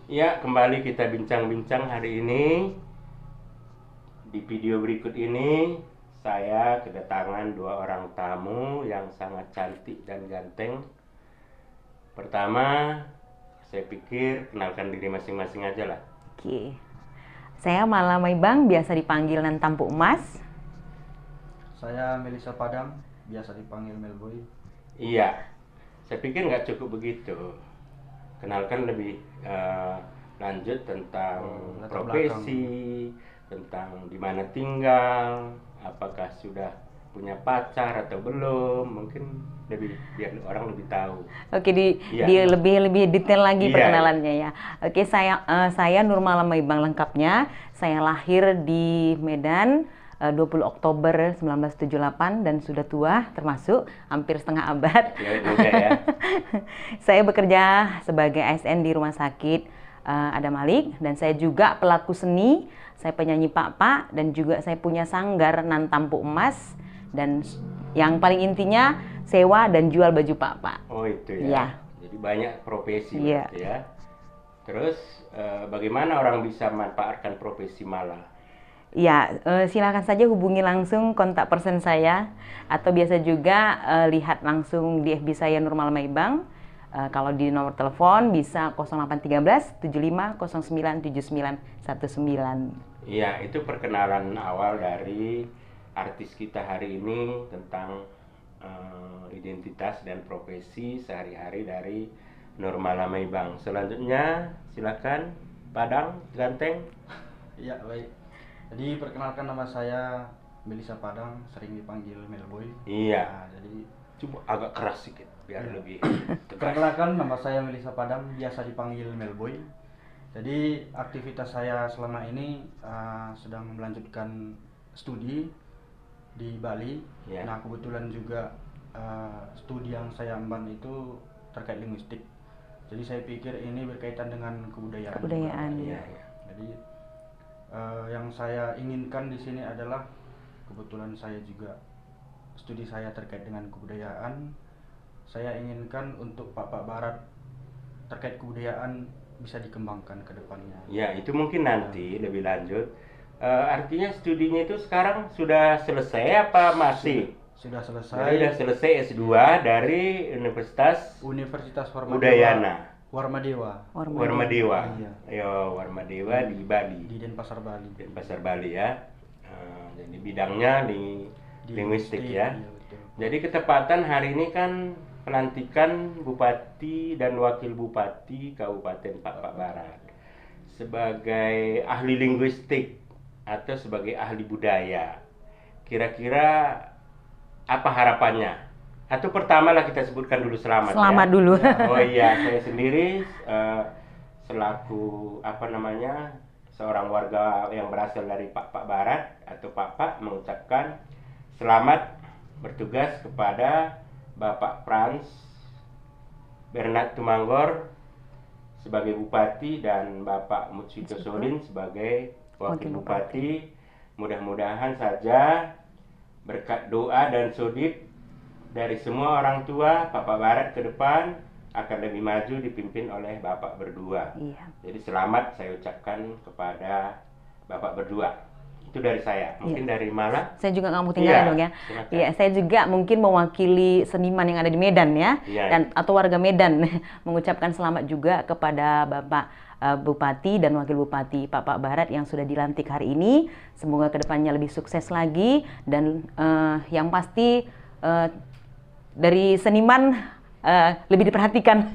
Ya, kembali kita bincang-bincang hari ini. Di video berikut ini, saya kedatangan dua orang tamu yang sangat cantik dan ganteng. Pertama, saya pikir kenalkan diri masing-masing aja lah. Oke. Saya Mala Maibang, biasa dipanggil Nan Tampu Emas. Saya Melisa Padang, biasa dipanggil Melboy. Iya, saya pikir nggak cukup begitu. Kenalkan lebih lanjut tentang latar profesi, tentang di mana tinggal, apakah sudah punya pacar atau belum, mungkin lebih biar orang lebih tahu. Oke, Iya. dia lebih detail lagi Iya. perkenalannya ya. Oke, saya Nurmala Maibang lengkapnya. Saya lahir di Medan 20 Oktober 1978 dan sudah tua termasuk hampir setengah abad. Ya, muda ya. Saya bekerja sebagai ASN di Rumah Sakit Adam Malik, dan saya juga pelaku seni. Saya penyanyi Pak dan juga saya punya sanggar Nan Tampu Emas, dan yang paling intinya sewa dan jual baju Pak. Oh itu ya. Iya. Jadi banyak profesi Iya. berarti ya. Terus bagaimana orang bisa memanfaatkan profesi Mala? Ya, silakan saja hubungi langsung kontak person saya, atau biasa juga lihat langsung di FB saya Nurmala Maibang. Kalau di nomor telepon bisa 0813 75 09 79 19. Iya, itu perkenalan awal dari artis kita hari ini tentang identitas dan profesi sehari-hari dari Nurmala Maibang. Selanjutnya silakan Padang Ganteng. Iya, baik. Jadi perkenalkan, nama saya Melisa Padang, sering dipanggil Melboy. Iya. Nah, jadi Coba agak keras sedikit biar Iya. lebih tegas. perkenalkan, nama saya Melisa Padang, biasa dipanggil Melboy. Jadi aktivitas saya selama ini sedang melanjutkan studi di Bali. Ya. Nah, kebetulan juga studi yang saya emban itu terkait linguistik. Jadi saya pikir ini berkaitan dengan kebudayaan. Kebudayaan. Iya, iya. Jadi yang saya inginkan di sini adalah, kebetulan saya juga studi saya terkait dengan kebudayaan. Saya inginkan untuk Pak Barat terkait kebudayaan bisa dikembangkan ke depannya. Ya, itu mungkin nanti lebih lanjut. Artinya studinya itu sekarang sudah selesai apa masih? Sudah Jadi selesai. sudah selesai S2 dari Universitas Universitas Warmadewa. Udayana. Warmadewa Warmadewa. Iya. Yo, Warmadewa di Bali. di Denpasar, Bali. Denpasar Bali ya. Jadi bidangnya di linguistik ya. Iya, betul. Jadi ketepatan hari ini kan pelantikan Bupati dan Wakil Bupati Kabupaten Pak Barat sebagai ahli linguistik atau sebagai ahli budaya. Kira-kira apa harapannya? Atau pertama lah kita sebutkan dulu selamat. Selamat ya. dulu. Oh iya, saya sendiri selaku seorang warga yang berasal dari Pak Barat atau Pak mengucapkan selamat bertugas kepada Bapak Frans Bernard Tumanggor sebagai Bupati dan Bapak Mutsito Sodin sebagai Wakil Bupati. Mudah-mudahan saja berkat doa dan sodip dari semua orang tua, Pak Barat ke depan akan lebih maju dipimpin oleh Bapak berdua. Iya. Jadi selamat saya ucapkan kepada Bapak berdua. Itu dari saya. Mungkin dari Mala. Saya juga nggak mau tinggal dong ya. silakan. Iya, saya juga mungkin mewakili seniman yang ada di Medan ya, Iya. atau warga Medan mengucapkan selamat juga kepada Bapak Bupati dan Wakil Bupati Pak Barat yang sudah dilantik hari ini. Semoga kedepannya lebih sukses lagi, dan yang pasti dari seniman lebih diperhatikan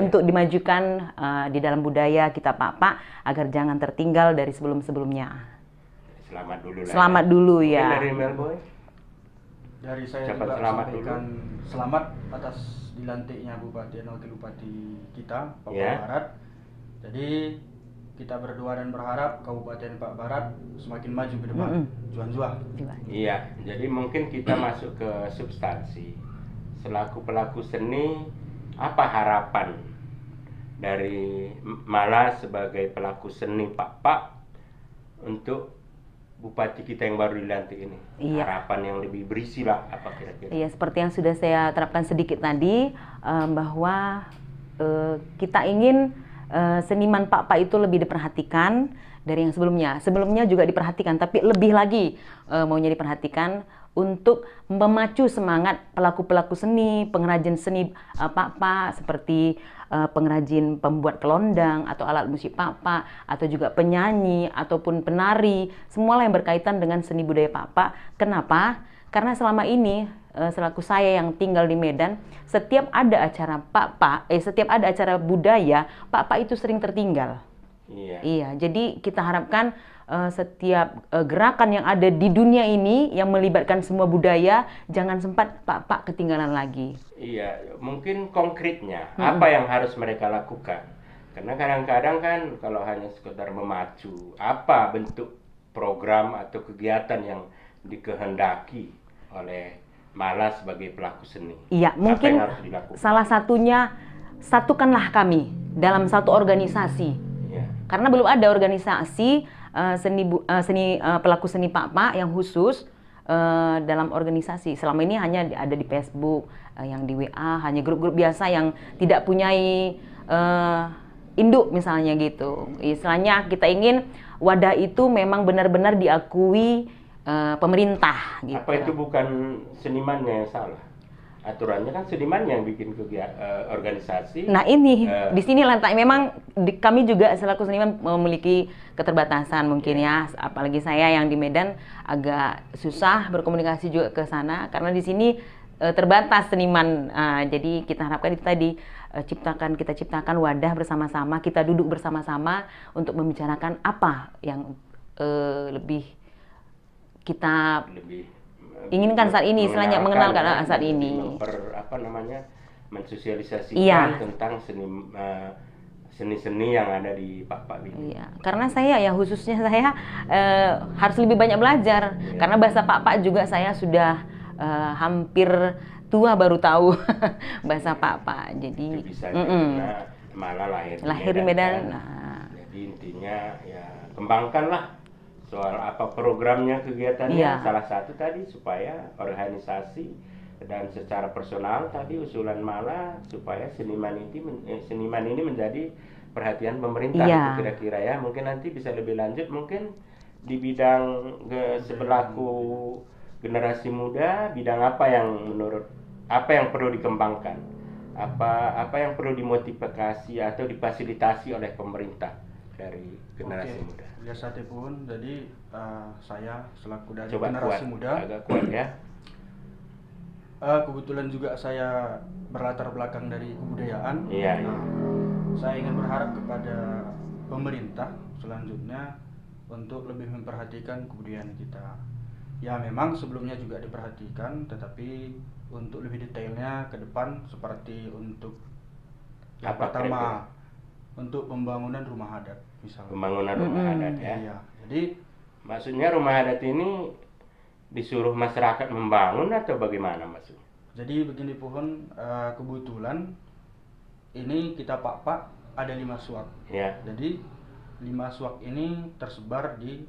untuk dimajukan di dalam budaya kita Pak, agar jangan tertinggal dari sebelum-sebelumnya. Selamat dulu lah. Selamat ya. dulu Mungkin ya. dari Melboy. Dari saya Ucapan juga selamat sampaikan selamat atas dilantiknya Bupati dan Wakil Bupati kita, Pak Ya. Barat. Jadi kita berdoa dan berharap Kabupaten Pak Barat semakin maju ke depan. Juan-juan. Iya, jadi mungkin kita masuk ke substansi. Selaku pelaku seni, apa harapan dari Mala sebagai pelaku seni Pak untuk Bupati kita yang baru dilantik ini? Iya. Harapan yang lebih berisi lah, apa kira-kira? Iya, seperti yang sudah saya terapkan sedikit tadi, bahwa kita ingin seniman Pak itu lebih diperhatikan dari yang sebelumnya. Sebelumnya juga diperhatikan, tapi lebih lagi maunya diperhatikan untuk memacu semangat pelaku-pelaku seni, pengrajin seni Pak seperti pengrajin pembuat kelondang atau alat musik Pak atau juga penyanyi ataupun penari, semualah yang berkaitan dengan seni budaya Pak. Kenapa? Karena selama ini selaku saya yang tinggal di Medan, setiap ada acara setiap ada acara budaya, Pak itu sering tertinggal. Iya. Iya, jadi kita harapkan setiap gerakan yang ada di dunia ini yang melibatkan semua budaya, jangan sempat Pak ketinggalan lagi. Iya, mungkin konkretnya apa yang harus mereka lakukan? Karena kadang-kadang kan kalau hanya sekedar memacu, apa bentuk program atau kegiatan yang dikehendaki oleh Mala sebagai pelaku seni? Iya, Apa mungkin yang harus dilakukan? salah satunya satukanlah kami dalam satu organisasi. Iya. Karena belum ada organisasi pelaku seni Pak yang khusus dalam organisasi. Selama ini hanya ada di Facebook, yang di WA, hanya grup-grup biasa yang tidak punyai induk misalnya gitu. Istilahnya kita ingin wadah itu memang benar-benar diakui pemerintah gitu. Apa itu bukan senimannya yang salah? Aturannya kan seniman yang bikin organisasi. Nah ini di sini letak memang kami juga selaku seniman memiliki keterbatasan mungkin ya, apalagi saya yang di Medan agak susah berkomunikasi juga ke sana karena di sini terbatas seniman. Jadi kita harapkan itu tadi kita ciptakan wadah bersama-sama, kita duduk bersama-sama untuk membicarakan apa yang lebih kita inginkan saat ini, istilahnya mengenalkan saat ini. Mensosialisasikan tentang seni-seni yang ada di Pak ini. Iya, karena saya ya khususnya saya harus lebih banyak belajar. Karena bahasa Pak juga saya sudah hampir tua baru tahu bahasa Pak. Jadi karena malah lahir di Medan. Nah. Jadi intinya ya kembangkanlah soal apa programnya, kegiatannya. Salah satu tadi supaya organisasi dan secara personal tadi usulan Mala supaya seniman ini menjadi perhatian pemerintah. Kira-kira ya, mungkin nanti bisa lebih lanjut mungkin di bidang sebelaku generasi muda, bidang apa yang perlu dikembangkan, apa yang perlu dimotivasi atau difasilitasi oleh pemerintah dari generasi muda. Biasatipun, jadi saya selaku dari Coba generasi kuat, muda, agak kuat ya. Kebetulan juga saya berlatar belakang dari kebudayaan. Iya. Saya ingin berharap kepada pemerintah selanjutnya untuk lebih memperhatikan kebudayaan kita. Ya memang sebelumnya juga diperhatikan, tetapi untuk lebih detailnya ke depan seperti untuk yang pertama untuk pembangunan rumah adat misalnya. Pembangunan rumah adat ya. Iya. Jadi maksudnya rumah adat ini disuruh masyarakat membangun atau bagaimana maksudnya? Jadi begini pohon, kebetulan ini kita Pak ada 5 suak. Ya. Jadi 5 suak ini tersebar di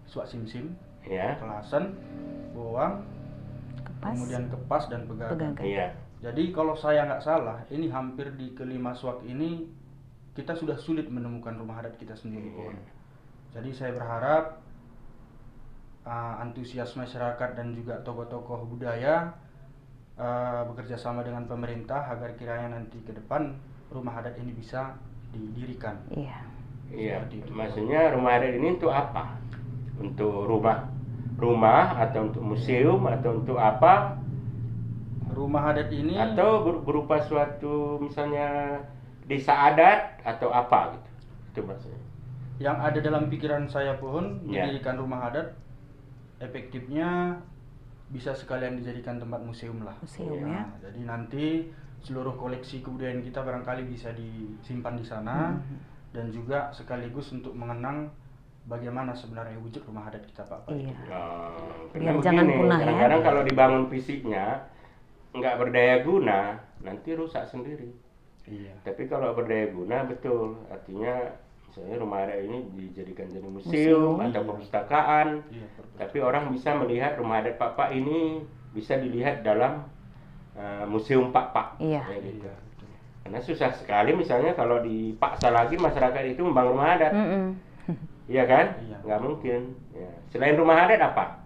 Suak Simsim, Kelasan, Bowang, kemudian Kepas dan Pegagan. Iya. Jadi kalau saya nggak salah, ini hampir di kelima suak ini kita sudah sulit menemukan rumah adat kita sendiri pohon. Jadi saya berharap antusias masyarakat dan juga tokoh-tokoh budaya bekerja sama dengan pemerintah agar kiranya nanti ke depan rumah adat ini bisa didirikan. Iya. Maksudnya rumah adat ini untuk apa? Untuk rumah atau untuk museum atau untuk apa? Rumah adat ini atau berupa suatu misalnya desa adat atau apa gitu. Itu maksudnya. Yang ada dalam pikiran saya pun mendirikan rumah adat efektifnya bisa sekalian dijadikan tempat museum lah. Jadi nanti seluruh koleksi kebudayaan kita barangkali bisa disimpan di sana dan juga sekaligus untuk mengenang bagaimana sebenarnya wujud rumah adat kita Pak. Biar jangan punah ya. Kadang-kadang kalau dibangun fisiknya nggak berdaya guna, nanti rusak sendiri. Tapi kalau berdaya guna betul, artinya misalnya rumah adat ini dijadikan jadi museum atau perpustakaan, tapi orang bisa melihat rumah adat Pak ini bisa dilihat dalam museum Pak. Gitu. Karena susah sekali misalnya kalau dipaksa lagi masyarakat itu membangun rumah adat. Iya kan? Iya. Nggak mungkin. Ya. Selain rumah adat apa?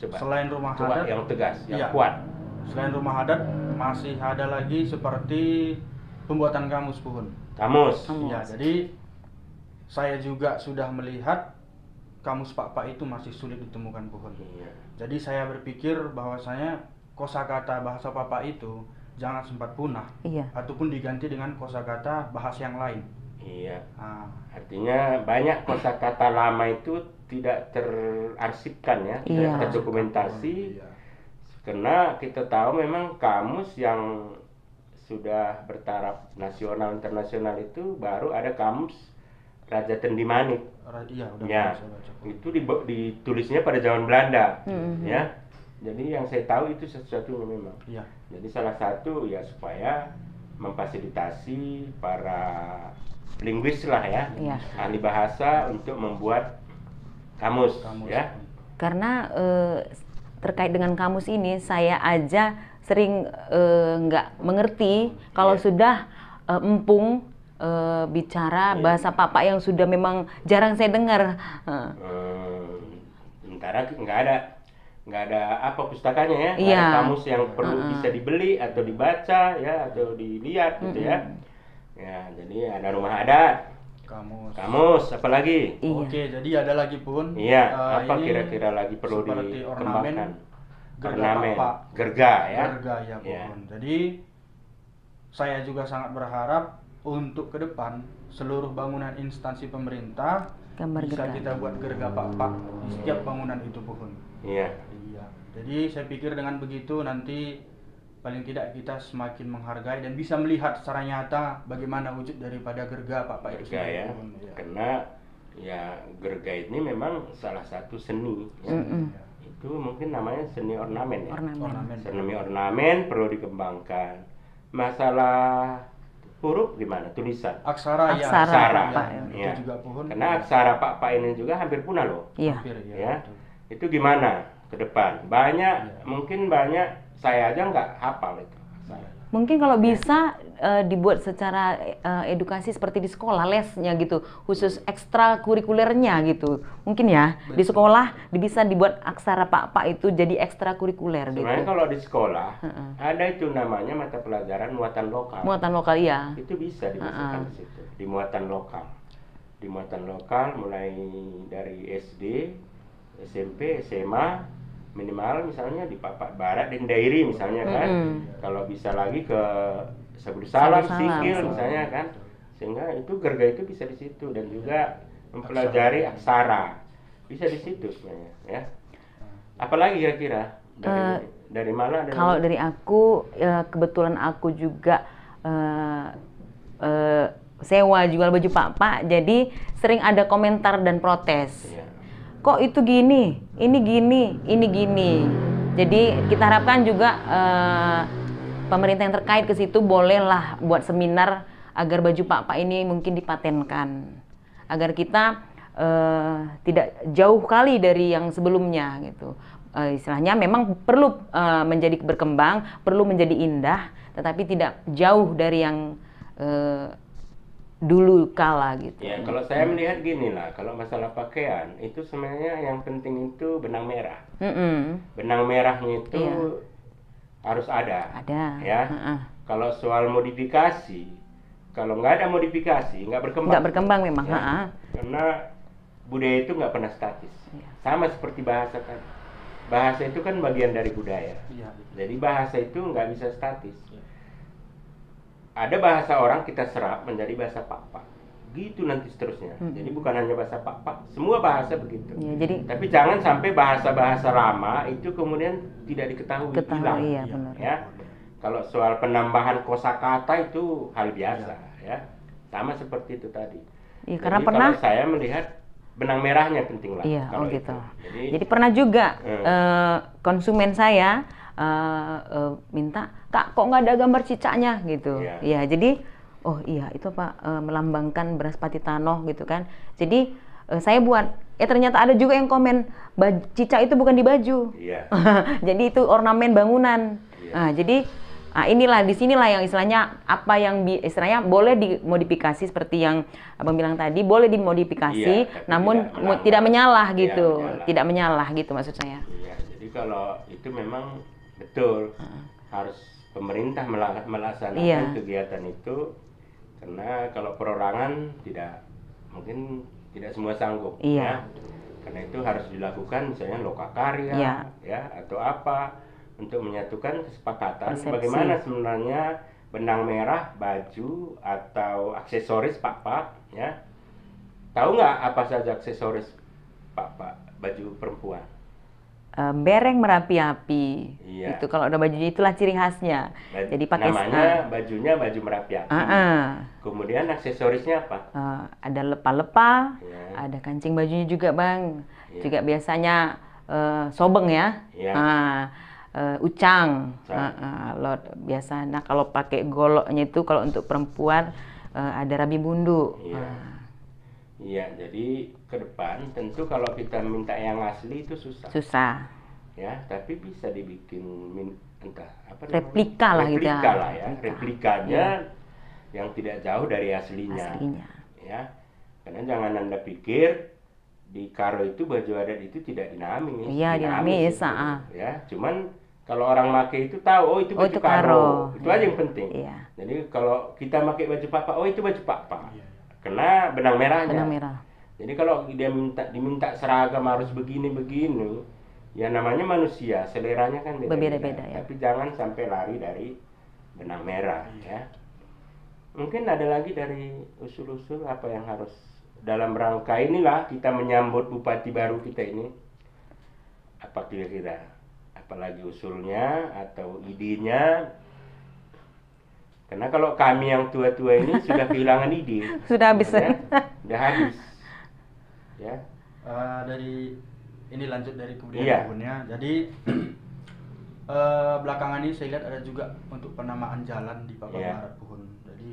Coba. Selain rumah Coba adat yang tegas, yang iya. kuat. Selain rumah adat masih ada lagi seperti pembuatan kamus Puhun. Kamus. Iya, jadi saya juga sudah melihat kamus Pak itu masih sulit ditemukan Puhun. Iya. Jadi saya berpikir bahwasanya kosakata bahasa Papa itu jangan sempat punah, Iya. ataupun diganti dengan kosakata bahasa yang lain. Iya. Nah, Artinya banyak kosakata lama itu tidak terarsipkan ya, Iya. tidak terdokumentasi. Iya. Karena kita tahu memang kamus yang sudah bertaraf nasional internasional itu baru ada kamus Raja Tendimanik. Iya, udah Ya, saya baca. itu ditulisnya pada zaman Belanda, ya. Jadi yang saya tahu itu satu-satunya memang. Iya. Jadi salah satu ya supaya memfasilitasi para linguis lah ya, Iya. ahli bahasa untuk membuat kamus, Kamus. ya. Karena terkait dengan kamus ini saya aja sering nggak mengerti kalau Iya. sudah empung bicara Iya. bahasa Papa yang sudah memang jarang saya dengar. Sementara nggak ada apa pustakanya ya, nggak Iya. ada kamus yang perlu bisa dibeli atau dibaca ya atau dilihat gitu ya. Ya, jadi ada rumah adat, kamus, apalagi? Iya. Oke, jadi ada lagi Pun. Iya, Eh, apa ini kira-kira lagi perlu seperti dikembangkan? gerga Ornamen, Papa. gerga ya. Gerga ya, Iya. Pun. Jadi saya juga sangat berharap untuk ke depan seluruh bangunan instansi pemerintah Gambar bisa gerga. kita buat gerga Papa di setiap bangunan itu Pun. Iya. Iya. Jadi saya pikir dengan begitu nanti paling tidak kita semakin menghargai dan bisa melihat secara nyata bagaimana wujud daripada gerga Papa itu Gerga ya. Pun. Iya. Karena ya gerga ini memang salah satu seni ya. Itu mungkin namanya seni ornamen ya. Ornamen. Seni ornamen perlu dikembangkan. Masalah huruf gimana? Tulisan. Aksara, ya. Aksara, Ya, Pak. itu Ya. juga Pun. Karena aksara Pak ini juga hampir punah loh. Iya. Hampir, ya, Ya. betul. Itu gimana ke depan? Banyak, mungkin banyak saya aja nggak hafal itu. Mungkin kalau bisa dibuat secara edukasi seperti di sekolah, lesnya gitu, khusus ekstrakurikulernya gitu. Mungkin ya, di sekolah bisa dibuat aksara Pak itu jadi ekstrakurikuler gitu. Sebenarnya kalau di sekolah ada itu namanya mata pelajaran muatan lokal. Muatan lokal iya. Itu bisa dimasukkan di situ, di muatan lokal. Di muatan lokal mulai dari SD, SMP, SMA, minimal misalnya di Papak Barat dan Dairi misalnya kan. Kalau bisa lagi ke Sabul Salam, Sikil misalnya kan. Sehingga itu gerga itu bisa di situ dan juga mempelajari aksara. Bisa di situ sebenarnya ya. Apalagi kira-kira dari mana? Kalau dari aku kebetulan aku juga sewa jual baju Pak, jadi sering ada komentar dan protes. Ya. Kok itu gini, ini gini, ini gini. Jadi kita harapkan juga pemerintah yang terkait ke situ bolehlah buat seminar agar baju Pak ini mungkin dipatenkan, agar kita tidak jauh kali dari yang sebelumnya gitu. Istilahnya memang perlu menjadi berkembang, perlu menjadi indah, tetapi tidak jauh dari yang dulu kala gitu. Ya, kalau saya melihat gini lah, kalau masalah pakaian itu sebenarnya yang penting itu benang merah. Benang merahnya itu Iya. harus ada. Ada. Ya. Kalau soal modifikasi, kalau nggak ada modifikasi, nggak berkembang. Nggak berkembang memang. Ya. Karena budaya itu nggak pernah statis. Iya. Sama seperti bahasa kan. Bahasa itu kan bagian dari budaya. Iya. Jadi bahasa itu nggak bisa statis. Ada bahasa orang kita serap menjadi bahasa Pak. Gitu nanti seterusnya. Jadi bukan hanya bahasa Pak, semua bahasa begitu. Ya, jadi Tapi jangan sampai bahasa-bahasa lama itu kemudian tidak diketahui, hilang. iya benar. Ya. Kalau soal penambahan kosakata itu hal biasa ya. Sama seperti itu tadi. Iya, karena Jadi pernah kalau saya melihat benang merahnya penting lah. Iya, kalau gitu. itu. Jadi pernah juga konsumen saya minta, Kak, kok nggak ada gambar cicaknya gitu. Iya. Ya, jadi oh iya itu Pak melambangkan beras pati tanoh gitu kan. Jadi saya buat, ternyata ada juga yang komen cicak itu bukan di baju. Iya. Jadi itu ornamen bangunan. Iya. Nah, jadi Nah, inilah di sinilah yang istilahnya apa yang istilahnya boleh dimodifikasi seperti yang Abang bilang tadi, boleh dimodifikasi, Iya, tapi namun tidak melanggar. tidak menyalah Iya, gitu, menyalah. tidak menyalah gitu maksud saya. Iya, jadi kalau itu memang betul harus pemerintah melaksanakan Iya. kegiatan itu, karena kalau perorangan mungkin tidak semua sanggup. Iya. Ya. Karena itu harus dilakukan misalnya lokakarya, Iya. ya atau apa untuk menyatukan kesepakatan Persepsi. bagaimana sebenarnya benang merah, baju atau aksesoris pak-pak, ya. Tahu nggak apa saja aksesoris pak-pak baju perempuan? Bereng merapi-api. Iya. Itu kalau ada bajunya itulah ciri khasnya. Jadi pakai namanya bajunya baju merapi-api. Kemudian aksesorisnya apa? Ada lepa-lepa, Iya. ada kancing bajunya juga, Bang. Iya. Juga biasanya sobeng ya. Iya. Ucang. Biasa. Nah, kalau pakai goloknya itu kalau untuk perempuan ada rabi bundu. Iya. Iya, jadi ke depan tentu kalau kita minta yang asli itu susah. Susah. Ya, tapi bisa dibikin entah apa namanya? Replika lah gitu. Replika lah ya. Replika. Replikanya yang tidak jauh dari aslinya. Aslinya. Ya. Karena jangan Anda pikir di Karo itu baju adat itu tidak dinamis. Iya, dinamis, itu. Ya, cuman kalau orang make itu tahu, oh itu baju itu Karo. Karo. Itu aja yang penting. Iya. Jadi kalau kita pakai baju papa, oh itu baju papa. Kena benang merahnya. Benang merah. Jadi kalau dia diminta seragam harus begini-begini, ya namanya manusia, seleranya kan Berbeda-beda, ya. Tapi jangan sampai lari dari benang merah, ya. Mungkin ada lagi dari usul-usul apa yang harus dalam rangka inilah kita menyambut bupati baru kita ini. Apa kira-kira? Apalagi usulnya atau idenya? Karena kalau kami yang tua-tua ini sudah kehilangan ide. Sudah habis. Ya, sudah habis. Ya. Dari ini lanjut dari Iya. kebudayaan Puhunnya. Jadi belakangan ini saya lihat ada juga untuk penamaan jalan di Papua Iya. Barat Puhun. Jadi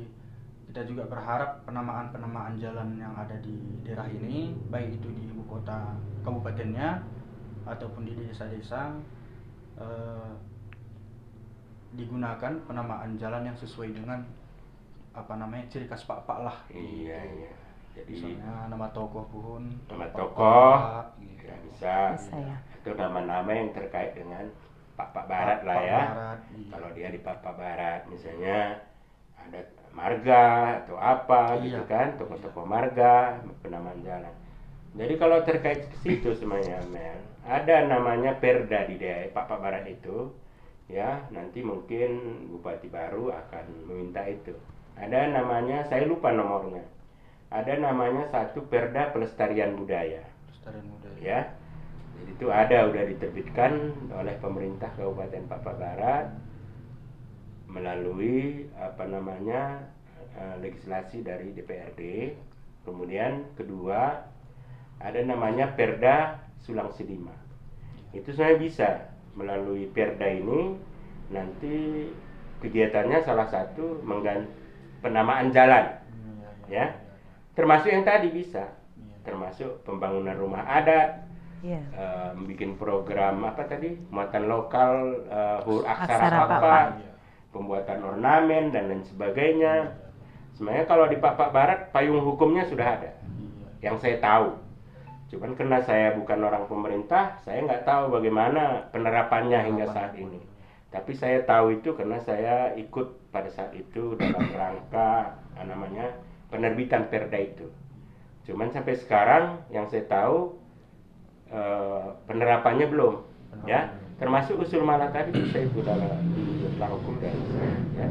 kita juga berharap penamaan jalan yang ada di daerah ini, baik itu di ibu kota kabupatennya ataupun di desa-desa, digunakan penamaan jalan yang sesuai dengan ciri khas Pak lah. Iya, iya. Jadi Misalnya nama tokoh Puhun, nama Pak tokoh Pak, gitu. ya bisa. Bisa, ya. Itu nama-nama yang terkait dengan Pak Barat lah Pak ya. Barat, iya. Kalau dia di Pak Barat misalnya ada marga atau apa gitu Iya. kan, tokoh-tokoh marga, penamaan jalan. Jadi kalau terkait ke situ semuanya Mel, ada namanya Perda di daerah Pak Barat itu. Ya, nanti mungkin bupati baru akan meminta itu. Ada namanya, saya lupa nomornya. Ada namanya satu Perda Pelestarian Budaya. Pelestarian budaya. Ya, jadi itu ada udah diterbitkan oleh pemerintah Kabupaten Papua Barat melalui legislasi dari DPRD. Kemudian kedua ada namanya Perda Sulang Sedima. Itu sebenarnya bisa melalui Perda ini nanti kegiatannya salah satu penamaan jalan, ya. Termasuk yang tadi bisa, termasuk pembangunan rumah adat, Iya. bikin program muatan lokal, Aksara aksara Papa. Papa, pembuatan ornamen dan lain sebagainya. Sebenarnya kalau di Papua Barat payung hukumnya sudah ada, yang saya tahu. Cuman karena saya bukan orang pemerintah, saya nggak tahu bagaimana penerapannya hingga saat ini. Tapi saya tahu itu karena saya ikut pada saat itu dalam rangka penerbitan Perda itu. Cuman sampai sekarang yang saya tahu penerapannya belum, ya. Termasuk usul mana tadi bisa itu dalam dirangkum dan ya.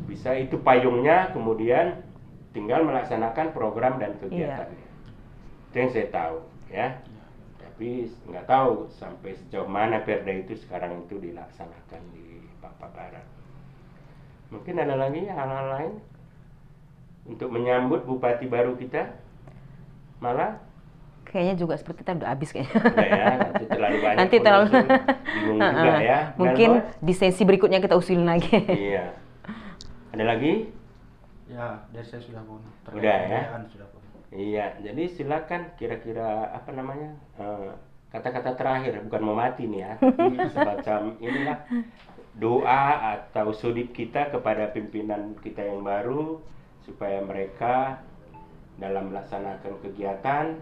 Bisa itu payungnya, kemudian tinggal melaksanakan program dan kegiatannya. Itu yang saya tahu, ya. Tapi nggak tahu sampai sejauh mana Perda itu sekarang itu dilaksanakan di Papua Barat. Mungkin ada lagi hal-hal lain untuk menyambut bupati baru kita, malah Kayaknya juga seperti kita udah habis kayaknya. udah ya, nanti terlalu banyak. Nanti terlalu bingung juga ya. Mungkin Melbourne. di sesi berikutnya kita usulin lagi. Iya. Ada lagi? Ya, dari saya sudah Pun. Terkait Udah, ya? kebudayaan sudah Pun. Iya. Jadi silakan kira-kira kata-kata terakhir, bukan mau mati nih ya, tapi semacam inilah doa atau sudip kita kepada pimpinan kita yang baru supaya mereka dalam melaksanakan kegiatan,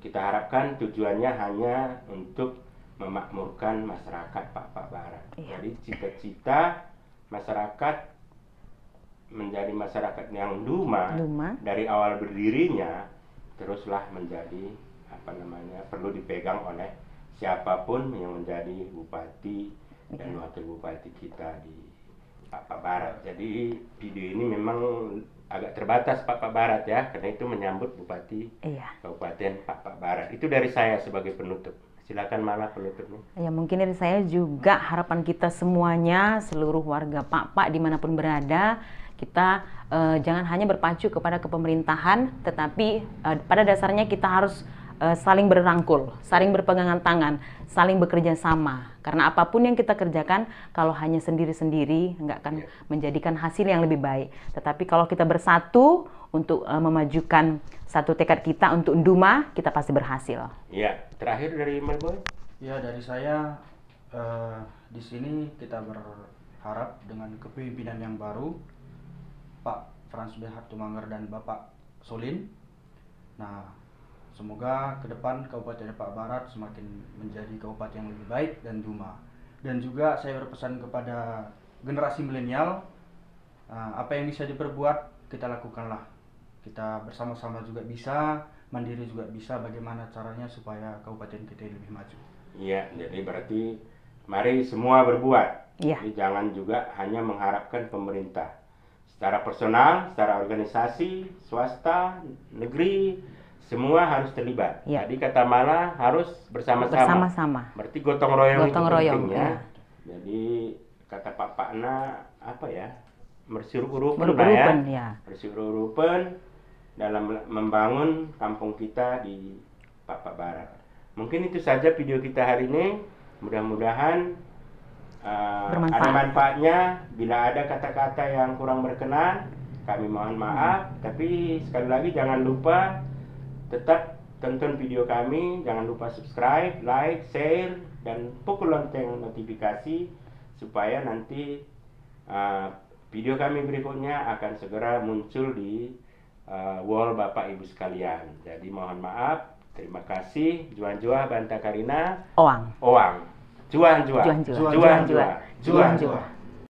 kita harapkan tujuannya hanya untuk memakmurkan masyarakat Pak Barat. Jadi cita-cita masyarakat menjadi masyarakat yang duma dari awal berdirinya teruslah menjadi perlu dipegang oleh siapapun yang menjadi bupati dan wakil bupati kita di Pak Barat. Jadi video ini memang agak terbatas Pak Barat ya, karena itu menyambut Bupati Kabupaten Pak Barat. Itu dari saya sebagai penutup. Silakan Mala penutupnya. Ya, mungkin dari saya juga harapan kita semuanya, seluruh warga Pak dimanapun berada, kita jangan hanya berpacu kepada kepemerintahan, tetapi pada dasarnya kita harus saling berangkul, saling berpegangan tangan, saling bekerja sama. Karena apapun yang kita kerjakan, kalau hanya sendiri-sendiri, nggak akan menjadikan hasil yang lebih baik. Tetapi kalau kita bersatu untuk memajukan satu tekad kita untuk Nduma, kita pasti berhasil. Iya, terakhir dari Melboy. Ya, dari saya di sini kita berharap dengan kepemimpinan yang baru, Pak Frans B. Hartumangger dan Bapak Solin. Nah, semoga ke depan Kabupaten Pak Barat semakin menjadi kabupaten yang lebih baik dan Duma. Dan juga saya berpesan kepada generasi milenial, apa yang bisa diperbuat kita lakukanlah. Kita bersama-sama juga bisa, mandiri juga bisa, bagaimana caranya supaya kabupaten kita lebih maju. Iya, jadi berarti mari semua berbuat. Iya. Jadi jangan juga hanya mengharapkan pemerintah. Secara personal, secara organisasi, swasta, negeri, semua harus terlibat. Ya. Jadi kata Mala harus bersama-sama. Berarti gotong royong itu pentingnya. Ya. Jadi kata Pak Na bersirup-urupen dalam membangun kampung kita di Pak Barat. Mungkin itu saja video kita hari ini. Mudah-mudahan ada manfaatnya. Bila ada kata-kata yang kurang berkenan, kami mohon maaf. Tapi sekali lagi jangan lupa tetap tonton video kami, jangan lupa subscribe, like, share, dan pukul lonceng notifikasi supaya nanti video kami berikutnya akan segera muncul di wall Bapak Ibu sekalian. Jadi mohon maaf, terima kasih. Juan Banta Karina. Oang. Juan.